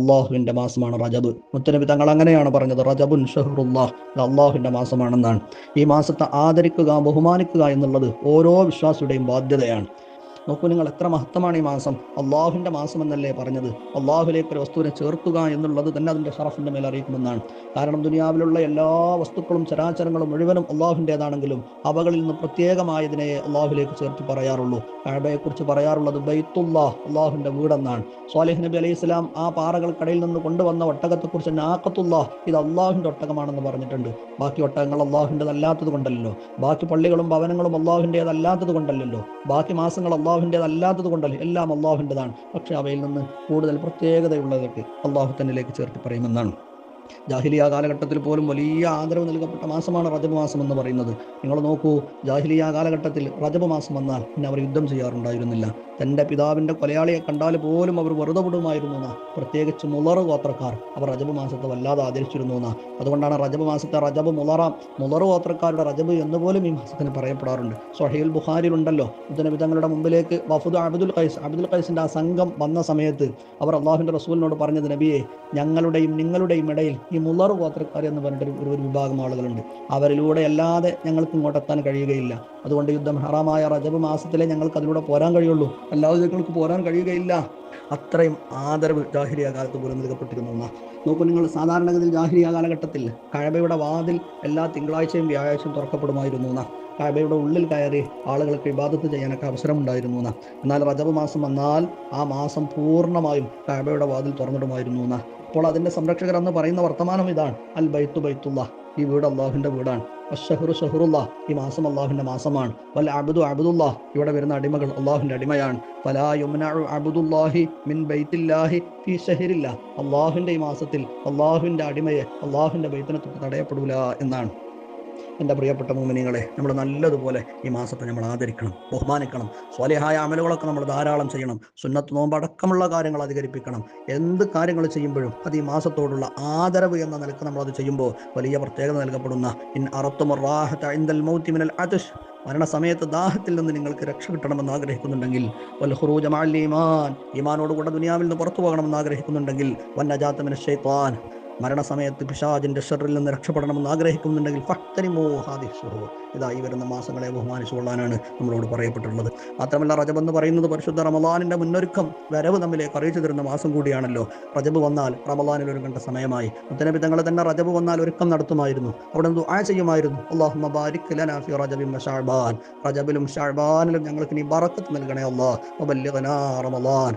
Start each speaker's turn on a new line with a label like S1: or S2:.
S1: അള്ളാഹുവിൻ്റെ മാസമാണ് റജബ്. മുത്തനബി തങ്ങൾ അങ്ങനെയാണ് പറഞ്ഞത്, റജബുൻ ഷഹ്റുല്ലാഹ്, ഇത് അള്ളാഹുവിൻ്റെ മാസമാണെന്നാണ്. ഈ മാസത്തെ ആദരിക്കുക, ബഹുമാനിക്കുക എന്നുള്ളത് ഓരോ വിശ്വാസിയുടെയും ബാധ്യതയാണ്. നോക്കൂ നിങ്ങൾ, എത്ര മഹത്തമാണ് ഈ മാസം. അള്ളാഹുവിൻ്റെ മാസം എന്നല്ലേ പറഞ്ഞത്. അള്ളാഹുലേക്ക് ഒരു വസ്തുവിനെ ചേർത്തുക എന്നുള്ളത് തന്നെ അതിൻ്റെ ഷറഫിൻ്റെ മേൽ അറിയിക്കുമെന്നാണ്. കാരണം ദുനിയാവിലുള്ള എല്ലാ വസ്തുക്കളും ചരാചരങ്ങളും മുഴുവനും അള്ളാഹുവിൻ്റേതാണെങ്കിലും അവകളിൽ നിന്ന് പ്രത്യേകമായതിനെ അള്ളാഹുലേക്ക് ചേർത്ത് പറയാറുള്ളൂ. കഅബയെക്കുറിച്ച് പറയാറുള്ളത് ബൈത്തുല്ലാഹ്, അള്ളാഹുവിൻ്റെ വീടെന്നാണ്. സ്വാലിഹ് നബി അലൈഹി സ്വലാം ആ പാറകൾക്കടയിൽ നിന്ന് കൊണ്ടുവന്ന ഒട്ടകത്തെക്കുറിച്ച് നാഖത്തുല്ലാഹ്, ഇത് അള്ളാഹുവിൻ്റെ ഒട്ടകമാണെന്ന് പറഞ്ഞിട്ടുണ്ട്. ബാക്കി ഒട്ടകങ്ങൾ അള്ളാഹുവിൻ്റെതല്ലാത്തത് കൊണ്ടല്ലോ, ബാക്കി പള്ളികളും ഭവനങ്ങളും അള്ളാഹുവിൻ്റേതല്ലാത്തത് കൊണ്ടല്ലോ, ബാക്കി മാസങ്ങൾ അള്ളാഹുവിൻ്റെതല്ലാത്തത് കൊണ്ടല്ലോ, എല്ലാം അള്ളാഹുവിൻ്റെതാണ്. പക്ഷേ അവയിൽ നിന്ന് കൂടുതൽ പ്രത്യേകതയുള്ളതൊക്കെ അള്ളാഹു തന്നിലേക്ക് ചേർത്ത് പറയുമെന്നാണ്. ജാഹിലിയ കാലഘട്ടത്തിൽ പോലും വലിയ ആദരവ് നൽകപ്പെട്ട മാസമാണ് റജബ് മാസം എന്ന് പറയുന്നത്. നിങ്ങൾ നോക്കൂ, ജാഹിലിയ കാലഘട്ടത്തിൽ റജബ് മാസം വന്നാൽ പിന്നെ അവർ യുദ്ധം ചെയ്യാറുണ്ടായിരുന്നില്ല. തൻ്റെ പിതാവിൻ്റെ കൊലയാളിയെ കണ്ടാൽ പോലും അവർ വെറുതെ വിടുമായിരുന്നു എന്നാ. പ്രത്യേകിച്ച് മുളറ് ഗോത്രക്കാർ അവർ റജബ് മാസത്തെ വല്ലാതെ ആദരിച്ചിരുന്നു എന്നാ. അതുകൊണ്ടാണ് റജബ് മാസത്തെ റജബ് മുളറ് ഗോത്രക്കാരുടെ റജബ് എന്ന് പോലും ഈ മാസത്തിന് പറയപ്പെടാറുണ്ട്. സ്വഹീഹുൽ ബുഖാരിയിലുണ്ടല്ലോ, മുത്തനബി തങ്ങളുടെ മുമ്പിലേക്ക് വഫദ് അബ്ദുൽ ഖൈസിൻ്റെ ആ സംഘം വന്ന സമയത്ത് അവർ അള്ളാഹുവിൻ്റെ റസൂലിനോട് പറഞ്ഞത്, നബിയെ, ഞങ്ങളുടെയും നിങ്ങളുടെയും ഇടയിൽ ഈ മുളറ് ഗോത്രക്കാർ എന്ന് പറഞ്ഞിട്ട് ഒരു വിഭാഗം ആളുകളുണ്ട്, അവരിലൂടെ അല്ലാതെ ഞങ്ങൾക്ക് ഇങ്ങോട്ട് എത്താൻ കഴിയുകയില്ല. അതുകൊണ്ട് യുദ്ധം ഹറാമായ റജബ് മാസത്തിലെ ഞങ്ങൾക്ക് അതിലൂടെ പോരാൻ കഴിയുള്ളൂ, അല്ലാതെ ഞങ്ങൾക്ക് പോരാൻ കഴിയുകയില്ല. അത്രയും ആദരവ് ജാഹിലിയ കാലത്ത് പോലും നൽകപ്പെട്ടിരുന്നു എന്നാ. നോക്കൂ നിങ്ങൾ, സാധാരണഗതിയിൽ ജാഹിലിയ കാലഘട്ടത്തിൽ കഅബയുടെ വാതിൽ എല്ലാ തിങ്കളാഴ്ചയും വ്യാഴാഴ്ചയും തുറക്കപ്പെടുമായിരുന്നു എന്നാ. കഅബയുടെ ഉള്ളിൽ കയറി ആളുകൾക്ക് ഇബാദത്ത് ചെയ്യാനൊക്കെ അവസരമുണ്ടായിരുന്നു എന്നാ. എന്നാൽ റജബ് മാസം വന്നാൽ ആ മാസം പൂർണ്ണമായും കഅബയുടെ വാതിൽ തുറന്നിടുമായിരുന്നു എന്നാ. അപ്പോൾ അതിൻ്റെ സംരക്ഷകർ എന്ന് പറയുന്ന വർത്തമാനം ഇതാണ്, അൽ ബൈത്തു ബൈത്തുല്ലാഹ്, ഈ വീട് അള്ളാഹുവിൻ്റെ വീടാണ്. അഷ്ഷഹ്റു ഷഹ്റുല്ലാഹ്, ഈ മാസം അള്ളാഹുവിൻ്റെ മാസമാണ്. വൽ അബ്ദു അബ്ദുല്ലാഹ്, ഇവിടെ വരുന്ന അടിമകൾ അള്ളാഹുവിൻ്റെ അടിമയാണ്. ഫലാ യുംനഉ അബ്ദുല്ലാഹി മിൻ ബൈത്തില്ലാഹി ഫീ ഷഹ്രില്ലാഹ്, അള്ളാഹുവിൻ്റെ ഈ മാസത്തിൽ അള്ളാഹുവിൻ്റെ അടിമയെ അള്ളാഹുവിൻ്റെ ബൈത്തിനെ തൊട്ട് തടയപ്പെടൂല എന്നാണ്. എൻ്റെ പ്രിയപ്പെട്ട മുഅ്മിനീങ്ങളെ, നമ്മൾ നല്ലതുപോലെ ഈ മാസത്തെ നമ്മൾ ആദരിക്കണം, ബഹുമാനിക്കണം. സ്വാലിഹായ അമലുകളൊക്കെ നമ്മൾ ധാരാളം ചെയ്യണം. സുന്നത്ത് നോമ്പ് അടക്കമുള്ള കാര്യങ്ങൾ അധികരിപ്പിക്കണം. എന്ത് കാര്യങ്ങൾ ചെയ്യുമ്പോഴും അത് ഈ മാസത്തോടുള്ള ആദരവ് എന്ന നിലക്ക് നമ്മളത് ചെയ്യുമ്പോൾ വലിയ പ്രത്യേകത നൽകപ്പെടുന്ന ഇൻ അറത്തുമുർ റാഹത ഇൻദൽ മൗതി മിനൽ അത്ഷ്, മരണസമയത്ത് ദാഹത്തിൽ നിന്ന് നിങ്ങൾക്ക് രക്ഷ കിട്ടണമെന്ന് ആഗ്രഹിക്കുന്നുണ്ടെങ്കിൽ, വൽ ഖുറൂജ മഅൽ ഈമാൻ, ഈമാനോടുകൂടെ ദുനിയാവിൽ നിന്ന് പുറത്തു പോകണമെന്ന് ആഗ്രഹിക്കുന്നുണ്ടെങ്കിൽ, വൻ നജാത മിനശ് ശൈത്താൻ, മരണസമയത്ത് പിശാചിൻ്റെ ഷർറിൽ നിന്ന് രക്ഷപ്പെടണമെന്ന് ആഗ്രഹിക്കുന്നുണ്ടെങ്കിൽ, ഫഹ്തനിമൂ ഹാദിഹി ശുഹൂർ, ഇതായി വരുന്ന മാസങ്ങളെ ബഹുമാനിച്ചുകൊള്ളാനാണ് നമ്മളോട് പറയപ്പെട്ടുള്ളത്. മാത്രമല്ല, റജബ് എന്ന് പറയുന്നത് പരിശുദ്ധ റമളാനിൻ്റെ മുന്നൊരുക്കം, വരവ് നമ്മിലേക്ക് അറിയിച്ചു തരുന്ന മാസം കൂടിയാണല്ലോ. റജബ് വന്നാൽ റമളാനിൽ ഒരുങ്ങേണ്ട സമയമായി. മുത്തനബി തങ്ങൾ തന്നെ റജബ് വന്നാൽ ഒരുക്കം നടത്തുമായിരുന്നു. അവിടെ ദുആ ചെയ്യുമായിരുന്നു, അല്ലാഹുമ്മ ബാരിക് ലനാ ഫീ റജബിൻ വ ശഅബാൻ, റജബിലും ശഅബാനിലും ഞങ്ങൾക്ക് നീ ബറക്കത്ത് നൽകണേ അല്ലാഹ്, വബല്ലിഗ്നാ റമളാൻ,